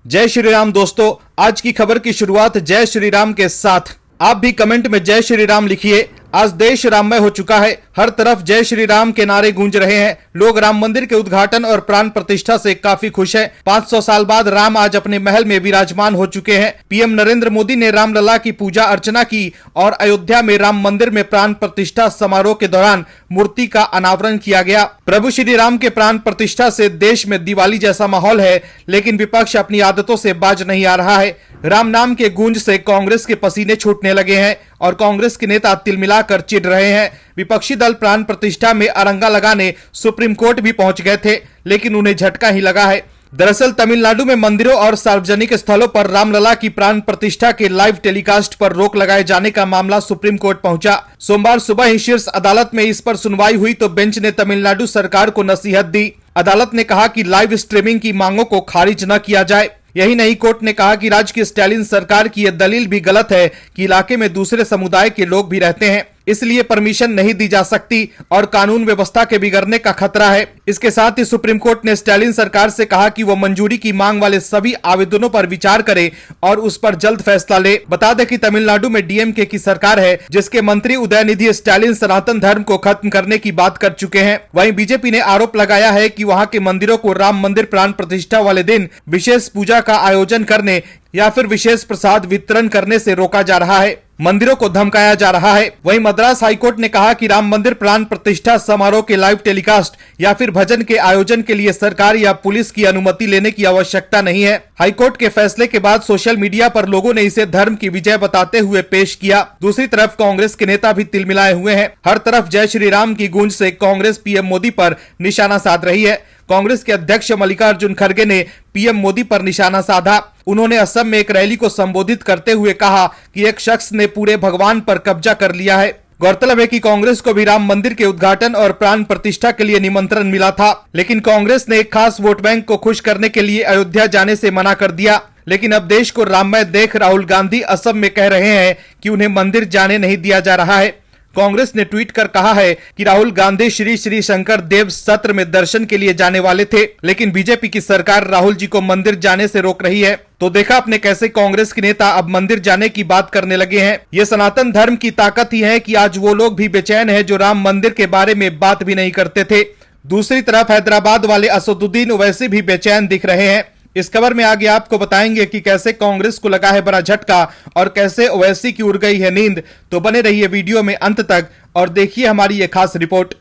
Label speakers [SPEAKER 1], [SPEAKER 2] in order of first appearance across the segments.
[SPEAKER 1] जय श्री राम दोस्तों, आज की खबर की शुरुआत जय श्री राम के साथ। आप भी कमेंट में जय श्री राम लिखिए। आज देश राममय हो चुका है, हर तरफ जय श्री राम के नारे गूंज रहे हैं। लोग राम मंदिर के उद्घाटन और प्राण प्रतिष्ठा से काफी खुश हैं। 500 साल बाद राम आज अपने महल में विराजमान हो चुके हैं। पीएम नरेंद्र मोदी ने रामलला की पूजा अर्चना की और अयोध्या में राम मंदिर में प्राण प्रतिष्ठा समारोह के दौरान मूर्ति का अनावरण किया गया। प्रभु श्री राम के प्राण प्रतिष्ठा से देश में दिवाली जैसा माहौल है, लेकिन विपक्ष अपनी आदतों से बाज नहीं आ रहा है। राम नाम के गूंज से कांग्रेस के पसीने छूटने लगे हैं और कांग्रेस के नेता तिलमिलाकर चिढ़ रहे हैं। विपक्षी दल प्राण प्रतिष्ठा में अरंगा लगाने सुप्रीम कोर्ट भी पहुंच गए थे, लेकिन उन्हें झटका ही लगा है। दरअसल तमिलनाडु में मंदिरों और सार्वजनिक स्थलों पर रामलला की प्राण प्रतिष्ठा के लाइव टेलीकास्ट पर रोक लगाए जाने का मामला सुप्रीम कोर्ट पहुंचा। सोमवार सुबह ही शीर्ष अदालत में इस पर सुनवाई हुई तो बेंच ने तमिलनाडु सरकार को नसीहत दी। अदालत ने कहा कि लाइव स्ट्रीमिंग की मांगों को खारिज न किया जाए। यही नहीं, कोर्ट ने कहा कि राज्य की स्टालिन सरकार की यह दलील भी गलत है कि इलाके में दूसरे समुदाय के लोग भी रहते हैं, इसलिए परमिशन नहीं दी जा सकती और कानून व्यवस्था के बिगड़ने का खतरा है। इसके साथ ही सुप्रीम कोर्ट ने स्टालिन सरकार से कहा कि वो मंजूरी की मांग वाले सभी आवेदनों पर विचार करे और उस पर जल्द फैसला ले। बता दें कि तमिलनाडु में डीएमके की सरकार है, जिसके मंत्री उदयनिधि स्टालिन सनातन धर्म को खत्म करने की बात कर चुके हैं। वहीं बीजेपी ने आरोप लगाया है कि वहां के मंदिरों को राम मंदिर प्राण प्रतिष्ठा वाले दिन विशेष पूजा का आयोजन करने या फिर विशेष प्रसाद वितरण करने से रोका जा रहा है, मंदिरों को धमकाया जा रहा है। वहीं मद्रास हाईकोर्ट ने कहा कि राम मंदिर प्राण प्रतिष्ठा समारोह के लाइव टेलीकास्ट या फिर भजन के आयोजन के लिए सरकार या पुलिस की अनुमति लेने की आवश्यकता नहीं है। हाईकोर्ट के फैसले के बाद सोशल मीडिया पर लोगों ने इसे धर्म की विजय बताते हुए पेश किया। दूसरी तरफ कांग्रेस के नेता भी तिलमिलाए हुए हैं। हर तरफ जय श्री राम की गूंज से कांग्रेस पीएम मोदी पर निशाना साध रही है। कांग्रेस के अध्यक्ष मल्लिकार्जुन खड़गे ने पीएम मोदी पर निशाना साधा। उन्होंने असम में एक रैली को संबोधित करते हुए कहा कि एक शख्स ने पूरे भगवान पर कब्जा कर लिया है। गौरतलब है कि कांग्रेस को भी राम मंदिर के उद्घाटन और प्राण प्रतिष्ठा के लिए निमंत्रण मिला था, लेकिन कांग्रेस ने एक खास वोट बैंक को खुश करने के लिए अयोध्या जाने से मना कर दिया। लेकिन अब देश को राममय देख राहुल गांधी असम में कह रहे हैं कि उन्हें मंदिर जाने नहीं दिया जा रहा है। कांग्रेस ने ट्वीट कर कहा है कि राहुल गांधी श्री श्री शंकर देव सत्र में दर्शन के लिए जाने वाले थे, लेकिन बीजेपी की सरकार राहुल जी को मंदिर जाने से रोक रही है। तो देखा आपने कैसे कांग्रेस के नेता अब मंदिर जाने की बात करने लगे हैं। ये सनातन धर्म की ताकत ही है कि आज वो लोग भी बेचैन है जो राम मंदिर के बारे में बात भी नहीं करते थे। दूसरी तरफ हैदराबाद वाले असदुद्दीन ओवैसी भी बेचैन दिख रहे हैं। इस खबर में आगे आपको बताएंगे कि कैसे कांग्रेस को लगा है बड़ा झटका और कैसे ओवैसी की उड़ गई है नींद। तो बने रहिए वीडियो में अंत तक और देखिए हमारी ये खास रिपोर्ट।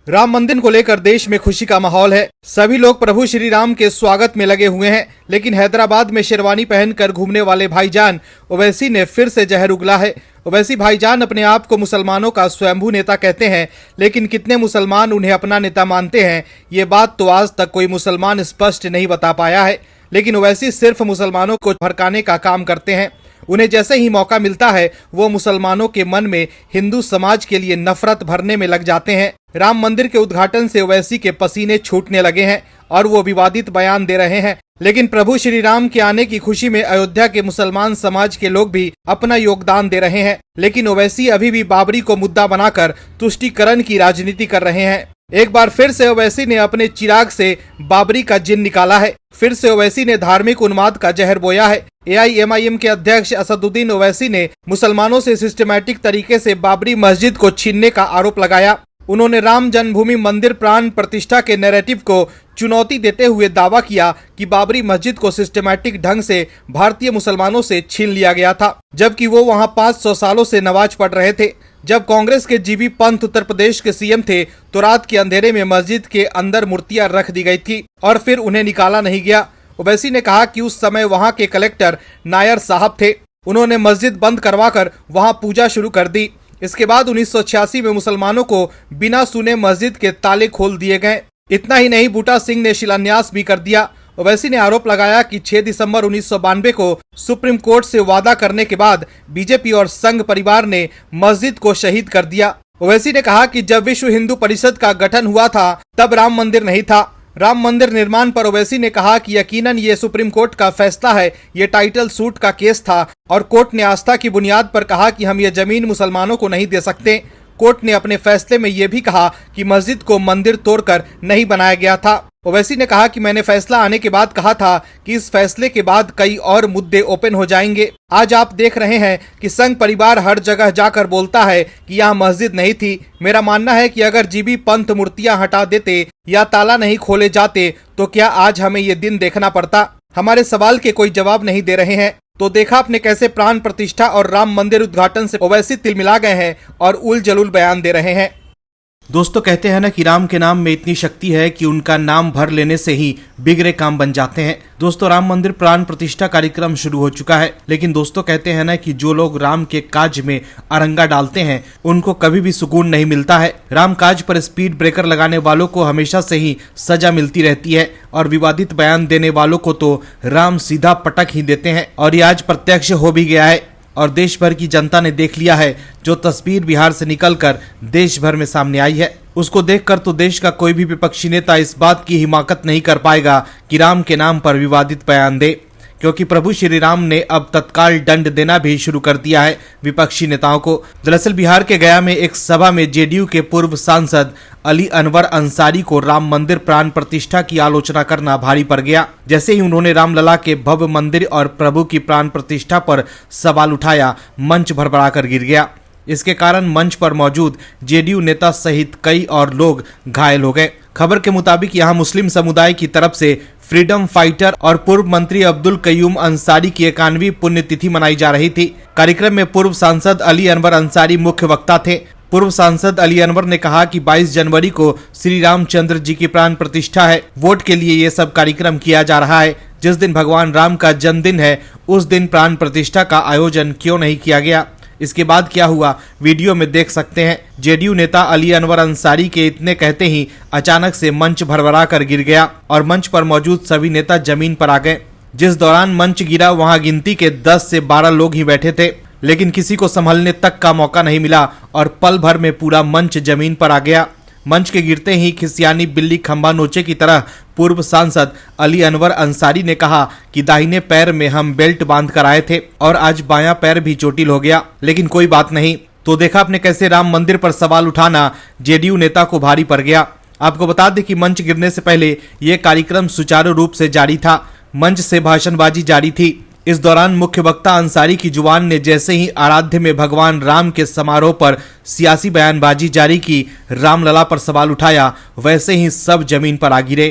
[SPEAKER 1] राम मंदिर को लेकर देश में खुशी का माहौल है। सभी लोग प्रभु श्री राम के स्वागत में लगे हुए हैं, लेकिन हैदराबाद में शेरवानी पहनकर घूमने वाले भाईजान ओवैसी ने फिर से जहर उगला है। ओवैसी भाईजान अपने आप को मुसलमानों का स्वयंभू नेता कहते हैं, लेकिन कितने मुसलमान उन्हें अपना नेता मानते हैं ये बात तो आज तक कोई मुसलमान स्पष्ट नहीं बता पाया है। लेकिन ओवैसी सिर्फ मुसलमानों को भड़काने का काम करते हैं। उन्हें जैसे ही मौका मिलता है वो मुसलमानों के मन में हिंदू समाज के लिए नफरत भरने में लग जाते हैं। राम मंदिर के उद्घाटन से ओवैसी के पसीने छूटने लगे हैं और वो विवादित बयान दे रहे हैं। लेकिन प्रभु श्री राम के आने की खुशी में अयोध्या के मुसलमान समाज के लोग भी अपना योगदान दे रहे हैं। लेकिन ओवैसी अभी भी बाबरी को मुद्दा बनाकर तुष्टीकरण की राजनीति कर रहे हैं। एक बार फिर से ओवैसी ने अपने चिराग से बाबरी का जिन निकाला है। फिर से ओवैसी ने धार्मिक उन्माद का जहर बोया है। एआईएमआईएम के अध्यक्ष असदुद्दीन ओवैसी ने मुसलमानों से सिस्टमैटिक तरीके से बाबरी मस्जिद को छीनने का आरोप लगाया। उन्होंने राम जन्मभूमि मंदिर प्राण प्रतिष्ठा के नैरेटिव को चुनौती देते हुए दावा किया कि बाबरी मस्जिद को सिस्टमैटिक ढंग से भारतीय मुसलमानों से छीन लिया गया था, जबकि वो वहां 500 सालों से नमाज पढ़ रहे थे। जब कांग्रेस के जीबी पंत उत्तर प्रदेश के सीएम थे तो रात के अंधेरे में मस्जिद के अंदर मूर्तियां रख दी गई थी और फिर उन्हें निकाला नहीं गया। ओवैसी ने कहा कि उस समय वहां के कलेक्टर नायर साहब थे, उन्होंने मस्जिद बंद करवाकर वहां पूजा शुरू कर दी। इसके बाद 1986 में मुसलमानों को बिना सुने मस्जिद के ताले खोल दिए गए। इतना ही नहीं, बूटा सिंह ने शिलान्यास भी कर दिया। ओवैसी ने आरोप लगाया कि 6 दिसंबर 1992 को सुप्रीम कोर्ट से वादा करने के बाद बीजेपी और संघ परिवार ने मस्जिद को शहीद कर दिया। ओवैसी ने कहा कि जब विश्व हिंदू परिषद का गठन हुआ था तब राम मंदिर नहीं था। राम मंदिर निर्माण पर ओवैसी ने कहा कि यकीनन ये सुप्रीम कोर्ट का फैसला है, ये टाइटल सूट का केस था और कोर्ट ने आस्था की बुनियाद पर कहा कि हम ये जमीन मुसलमानों को नहीं दे सकते। कोर्ट ने अपने फैसले में यह भी कहा कि मस्जिद को मंदिर तोड़कर नहीं बनाया गया था। ओवैसी ने कहा कि मैंने फैसला आने के बाद कहा था कि इस फैसले के बाद कई और मुद्दे ओपन हो जाएंगे। आज आप देख रहे हैं कि संघ परिवार हर जगह जाकर बोलता है कि यहाँ मस्जिद नहीं थी। मेरा मानना है कि अगर जीबी पंथ मूर्तियां हटा देते या ताला नहीं खोले जाते तो क्या आज हमें ये दिन देखना पड़ता। हमारे सवाल के कोई जवाब नहीं दे रहे हैं। तो देखा आपने कैसे प्राण प्रतिष्ठा और राम मंदिर उद्घाटन से ओवैसी तिलमिला गए हैं और उल जलूल बयान दे रहे हैं। दोस्तों कहते हैं ना कि राम के नाम में इतनी शक्ति है कि उनका नाम भर लेने से ही बिगड़े काम बन जाते हैं। दोस्तों राम मंदिर प्राण प्रतिष्ठा कार्यक्रम शुरू हो चुका है, लेकिन दोस्तों कहते हैं ना कि जो लोग राम के काज में अरंगा डालते हैं उनको कभी भी सुकून नहीं मिलता है। राम काज पर स्पीड ब्रेकर लगाने वालों को हमेशा से ही सजा मिलती रहती है और विवादित बयान देने वालों को तो राम सीधा पटक ही देते हैं। और ये आज प्रत्यक्ष हो भी गया है और देश भर की जनता ने देख लिया है। जो तस्वीर बिहार से निकलकर देश भर में सामने आई है उसको देखकर तो देश का कोई भी विपक्षी नेता इस बात की हिमाकत नहीं कर पाएगा कि राम के नाम पर विवादित बयान दे, क्योंकि प्रभु श्री राम ने अब तत्काल दंड देना भी शुरू कर दिया है विपक्षी नेताओं को। दरअसल बिहार के गया में एक सभा में जेडीयू के पूर्व सांसद अली अनवर अंसारी को राम मंदिर प्राण प्रतिष्ठा की आलोचना करना भारी पड़ गया। जैसे ही उन्होंने रामलला के भव्य मंदिर और प्रभु की प्राण प्रतिष्ठा पर सवाल उठाया, मंच भरभरा कर गिर गया। इसके कारण मंच पर मौजूद जेडीयू नेता सहित कई और लोग घायल हो गए। खबर के मुताबिक यहां मुस्लिम समुदाय की तरफ से फ्रीडम फाइटर और पूर्व मंत्री अब्दुल कयूम अंसारी की 91वीं पुण्यतिथि मनाई जा रही थी। कार्यक्रम में पूर्व सांसद अली अनवर अंसारी मुख्य वक्ता थे। पूर्व सांसद अली अनवर ने कहा कि 22 जनवरी को श्री रामचंद्र जी की प्राण प्रतिष्ठा है। वोट के लिए ये सब कार्यक्रम किया जा रहा है। जिस दिन भगवान राम का जन्मदिन है उस दिन प्राण प्रतिष्ठा का आयोजन क्यों नहीं किया गया। इसके बाद क्या हुआ वीडियो में देख सकते हैं। जेडीयू नेता अली अनवर अंसारी के इतने कहते ही अचानक से मंच भरभरा कर गिर गया और मंच पर मौजूद सभी नेता जमीन पर आ गए। जिस दौरान मंच गिरा वहां गिनती के 10 से 12 लोग ही बैठे थे, लेकिन किसी को संभलने तक का मौका नहीं मिला और पल भर में पूरा मंच जमीन पर आ गया। मंच के गिरते ही खिसियानी बिल्ली खंबा नोचे की तरह पूर्व सांसद अली अनवर अंसारी ने कहा कि दाहिने पैर में हम बेल्ट बांध कर आए थे और आज बायां पैर भी चोटिल हो गया, लेकिन कोई बात नहीं। तो देखा आपने कैसे राम मंदिर पर सवाल उठाना जेडीयू नेता को भारी पड़ गया। आपको बता दें कि मंच गिरने से पहले यह कार्यक्रम सुचारू रूप से जारी था। मंच से भाषणबाजी जारी थी। इस दौरान मुख्य वक्ता अंसारी की जुबान ने जैसे ही आराध्य में भगवान राम के समारोह पर सियासी बयानबाजी जारी की, रामलला पर सवाल उठाया, वैसे ही सब जमीन पर आ गिरे।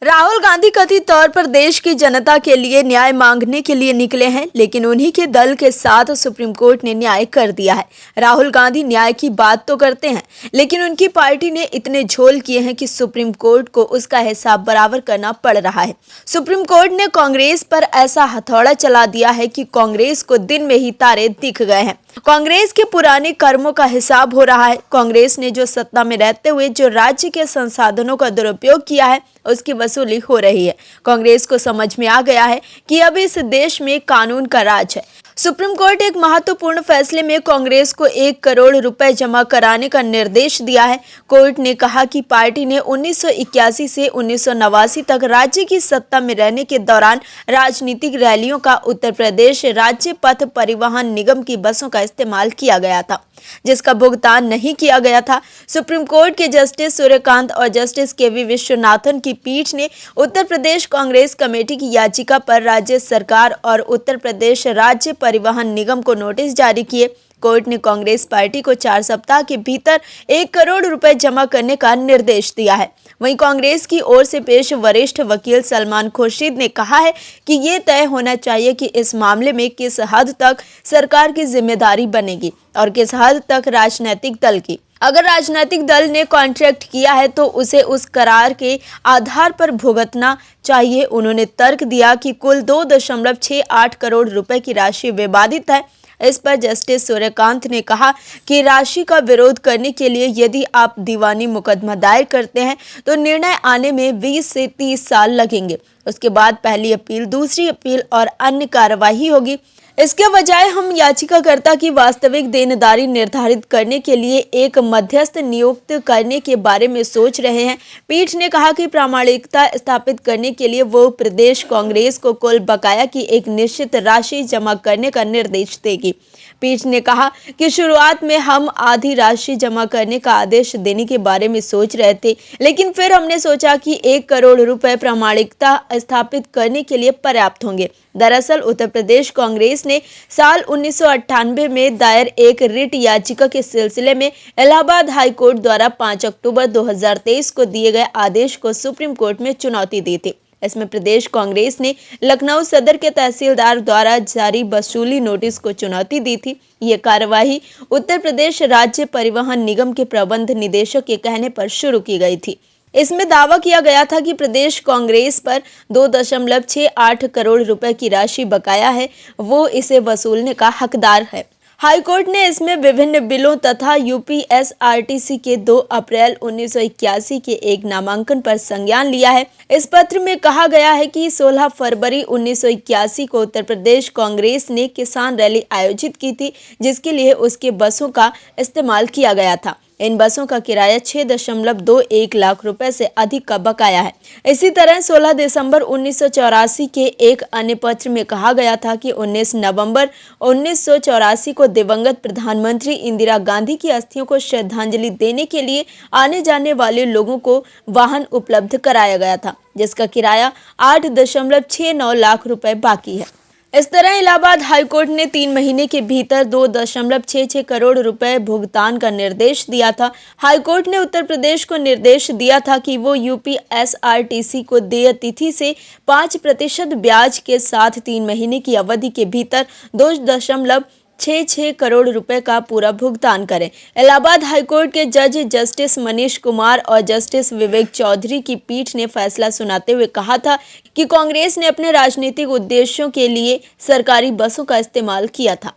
[SPEAKER 2] राहुल गांधी कथित तौर पर देश की जनता के लिए न्याय मांगने के लिए निकले हैं, लेकिन उन्हीं के दल के साथ सुप्रीम कोर्ट ने न्याय कर दिया है। राहुल गांधी न्याय की बात तो करते हैं, लेकिन उनकी पार्टी ने इतने झोल किए हैं कि सुप्रीम कोर्ट को उसका हिसाब बराबर करना पड़ रहा है। सुप्रीम कोर्ट ने कांग्रेस पर ऐसा हथौड़ा चला दिया है कि कांग्रेस को दिन में ही तारे दिख गए हैं। कांग्रेस के पुराने कर्मों का हिसाब हो रहा है। कांग्रेस ने जो सत्ता में रहते हुए जो राज्य के संसाधनों का दुरुपयोग किया है उसकी वसूली हो रही है। कांग्रेस को समझ में आ गया है कि अब इस देश में कानून का राज है। सुप्रीम कोर्ट एक महत्वपूर्ण फैसले में कांग्रेस को 1 करोड़ रुपए जमा कराने का निर्देश दिया है। कोर्ट ने कहा कि पार्टी ने 1981 से 1989 तक राज्य की सत्ता में रहने के दौरान राजनीतिक रैलियों का उत्तर प्रदेश राज्य पथ परिवहन निगम की बसों का इस्तेमाल किया गया था, जिसका भुगतान नहीं किया गया था। सुप्रीम कोर्ट के जस्टिस सूर्यकांत और जस्टिस केवी विश्वनाथन की पीठ ने उत्तर प्रदेश कांग्रेस कमेटी की याचिका पर राज्य सरकार और उत्तर प्रदेश राज्य परिवहन निगम को नोटिस जारी किए। कोर्ट ने कांग्रेस पार्टी को 4 सप्ताह के भीतर 1 करोड़ रुपए जमा करने का निर्देश दिया है। वहीं कांग्रेस की ओर से पेश वरिष्ठ वकील सलमान खुर्शीद ने कहा है कि ये तय होना चाहिए कि इस मामले में किस हद तक सरकार की जिम्मेदारी बनेगी और किस हद तक राजनीतिक दल की। अगर राजनीतिक दल ने कॉन्ट्रैक्ट किया है तो उसे उस करार के आधार पर भुगतना चाहिए। उन्होंने तर्क दिया कि कुल 2.68 करोड़ रुपए की राशि विवादित है। इस पर जस्टिस सूर्यकांत ने कहा कि राशि का विरोध करने के लिए यदि आप दीवानी मुकदमा दायर करते हैं तो निर्णय आने में 20 से 30 साल लगेंगे। उसके बाद पहली अपील, दूसरी अपील और अन्य कार्यवाही होगी। इसके बजाय हम याचिकाकर्ता की वास्तविक देनदारी निर्धारित करने के लिए एक मध्यस्थ नियुक्त करने के बारे में सोच रहे हैं। पीठ ने कहा कि प्रामाणिकता स्थापित करने के लिए वो प्रदेश कांग्रेस को कुल बकाया की एक निश्चित राशि जमा करने का निर्देश देगी। पीठ ने कहा कि शुरुआत में हम आधी राशि जमा करने का आदेश देने के बारे में सोच रहे थे, लेकिन फिर हमने सोचा कि 1 करोड़ रुपए प्रामाणिकता स्थापित करने के लिए पर्याप्त होंगे। दरअसल उत्तर प्रदेश कांग्रेस ने साल 1998 में दायर एक रिट याचिका के सिलसिले में इलाहाबाद हाई कोर्ट द्वारा 5 अक्टूबर 2023 को दिए गए आदेश को सुप्रीम कोर्ट में चुनौती दी थी। इसमें प्रदेश कांग्रेस ने लखनऊ सदर के तहसीलदार द्वारा जारी वसूली नोटिस को चुनौती दी थी। ये कार्यवाही उत्तर प्रदेश राज्य परिवहन निगम के प्रबंध निदेशक के कहने पर शुरू की गई थी। इसमें दावा किया गया था कि प्रदेश कांग्रेस पर 2.68 करोड़ रुपए की राशि बकाया है, वो इसे वसूलने का हकदार है। हाईकोर्ट ने इसमें विभिन्न बिलों तथा यूपीएसआरटीसी के 2 अप्रैल 1981 के एक नामांकन पर संज्ञान लिया है। इस पत्र में कहा गया है कि 16 फरवरी 1981 को उत्तर प्रदेश कांग्रेस ने किसान रैली आयोजित की थी, जिसके लिए उसके बसों का इस्तेमाल किया गया था। इन बसों का किराया 6.21 लाख रुपए से अधिक का बकाया है। इसी तरह 16 दिसंबर 1984 के एक अन्य पत्र में कहा गया था कि 19 नवंबर 1984 को दिवंगत प्रधानमंत्री इंदिरा गांधी की अस्थियों को श्रद्धांजलि देने के लिए आने जाने वाले लोगों को वाहन उपलब्ध कराया गया था, जिसका किराया 8.69 लाख रुपए बाकी है। इस तरह इलाहाबाद हाईकोर्ट ने 3 महीने के भीतर 2.66 करोड़ रुपए भुगतान का निर्देश दिया था। हाईकोर्ट ने उत्तर प्रदेश को निर्देश दिया था कि वो यूपीएसआरटीसी को देय तिथि से 5% ब्याज के साथ 3 महीने की अवधि के भीतर 2.66 करोड़ रुपए का पूरा भुगतान करें। इलाहाबाद हाईकोर्ट के जज जस्टिस मनीष कुमार और जस्टिस विवेक चौधरी की पीठ ने फैसला सुनाते हुए कहा था कि कांग्रेस ने अपने राजनीतिक उद्देश्यों के लिए सरकारी बसों का इस्तेमाल किया था।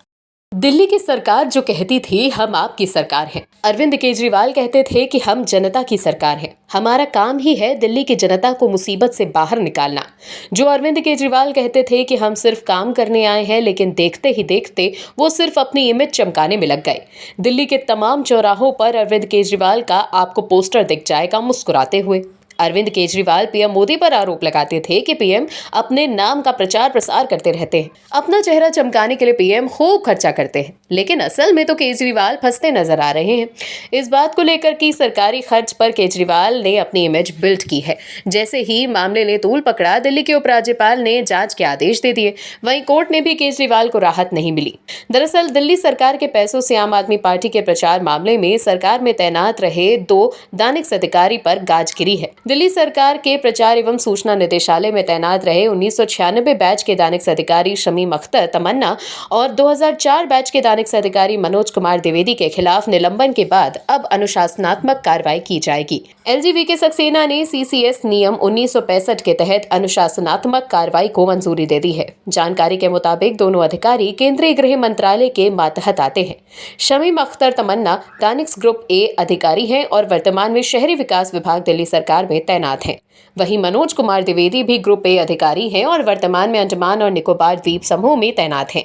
[SPEAKER 3] दिल्ली की सरकार जो कहती थी हम आपकी सरकार हैं, अरविंद केजरीवाल कहते थे कि हम जनता की सरकार हैं, हमारा काम ही है दिल्ली की जनता को मुसीबत से बाहर निकालना। जो अरविंद केजरीवाल कहते थे कि हम सिर्फ काम करने आए हैं, लेकिन देखते ही देखते वो सिर्फ अपनी इमेज चमकाने में लग गए। दिल्ली के तमाम चौराहों पर अरविंद केजरीवाल का आपको पोस्टर दिख जाएगा मुस्कुराते हुए। अरविंद केजरीवाल पीएम मोदी पर आरोप लगाते थे कि पीएम अपने नाम का प्रचार प्रसार करते रहते हैं, अपना चेहरा चमकाने के लिए पीएम खूब खर्चा करते हैं, लेकिन असल में तो केजरीवाल फंसते नजर आ रहे हैं। इस बात को लेकर कि सरकारी खर्च पर केजरीवाल ने अपनी इमेज बिल्ड की है। जैसे ही मामले ने तूल पकड़ा, दिल्ली के उपराज्यपाल ने जांच के आदेश दे दिए। वहीं कोर्ट ने भी केजरीवाल को राहत नहीं मिली। दरअसल दिल्ली सरकार के पैसों से आम आदमी पार्टी के प्रचार मामले में सरकार में तैनात रहे 2 दानिश अधिकारी पर गाज गिरी है। दिल्ली सरकार के प्रचार एवं सूचना निदेशालय में तैनात रहे 1996 बैच के दानिश अधिकारी शमीम अख्तर तमन्ना और 2004 बैच के दानिश अधिकारी मनोज कुमार द्विवेदी के खिलाफ निलंबन के बाद अब अनुशासनात्मक कार्रवाई की जाएगी। एलजी सक्सेना ने सीसीएस नियम 1965 के तहत अनुशासनात्मक कार्रवाई को मंजूरी दे दी है। जानकारी के मुताबिक दोनों अधिकारी केंद्रीय गृह मंत्रालय के मातहत आते हैं। शमीम अख्तर तमन्ना दानिश ग्रुप ए अधिकारी हैं और वर्तमान में शहरी विकास विभाग दिल्ली सरकार में तैनात हैं। वहीं मनोज कुमार द्विवेदी भी ग्रुप ए अधिकारी हैं और वर्तमान में अंडमान और निकोबार द्वीप समूह में तैनात हैं।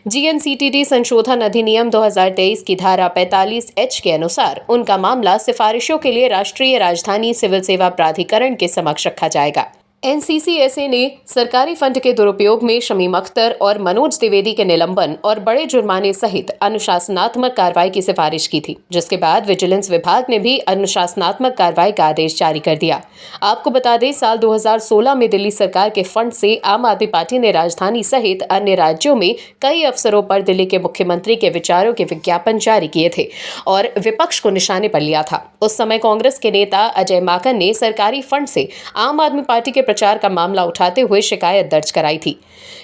[SPEAKER 3] जीएनसीटीडी संशोधन अधिनियम 2023 की धारा 45H के अनुसार उनका मामला सिफारिशों के लिए राष्ट्रीय राजधानी सिविल सेवा प्राधिकरण के समक्ष रखा जाएगा। एनसीसीएसए ने सरकारी फंड के दुरुपयोग में शमीम अख्तर और मनोज द्विवेदी के निलंबन और बड़े जुर्माने सहित अनुशासनात्मक कार्रवाई की सिफारिश की थी, जिसके बाद विजिलेंस विभाग ने भी अनुशासनात्मक कार्रवाई का आदेश जारी कर दिया। आपको बता दें, साल 2016 में दिल्ली सरकार के फंड से आम आदमी पार्टी ने राजधानी सहित अन्य राज्यों में कई अवसरों पर दिल्ली के मुख्यमंत्री के विचारों के विज्ञापन जारी किए थे और विपक्ष को निशाने पर लिया था। उस समय कांग्रेस के नेता अजय माकन ने सरकारी फंड से आम आदमी पार्टी के प्रचार का मामला उठाते हुए शिकायत दर्ज कराई थी।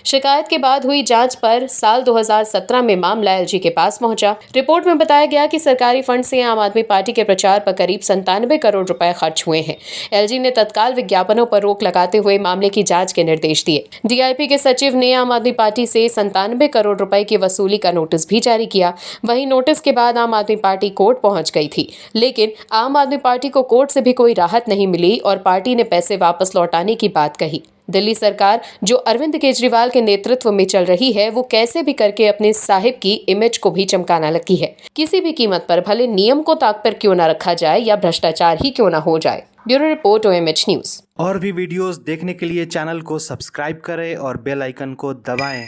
[SPEAKER 3] शिकायत के बाद हुई जांच पर साल 2017 में मामला एलजी के पास पहुंचा। रिपोर्ट में बताया गया कि सरकारी फंड से आम आदमी पार्टी के प्रचार पर करीब 97 करोड़ रुपए खर्च हुए हैं। एलजी ने तत्काल विज्ञापनों पर रोक लगाते हुए मामले की जांच के निर्देश दिए। डीआईपी के सचिव ने आम आदमी पार्टी से 97 करोड़ रुपए की वसूली का नोटिस भी जारी किया। वहीं नोटिस के बाद आम आदमी पार्टी कोर्ट पहुंच गई थी, लेकिन आम आदमी पार्टी को कोर्ट से भी कोई राहत नहीं मिली और पार्टी ने पैसे वापस लौटाने की बात कही। दिल्ली सरकार जो अरविंद केजरीवाल के नेतृत्व में चल रही है वो कैसे भी करके अपने साहिब की इमेज को भी चमकाना लगी है। किसी भी कीमत पर भले नियम को ताक पर क्यों ना रखा जाए या भ्रष्टाचार ही क्यों ना हो जाए। Bureau report OMH news.
[SPEAKER 4] और भी वीडियोस देखने के लिए चैनल को सब्सक्राइब करें और बेल आइकन को दबाएं।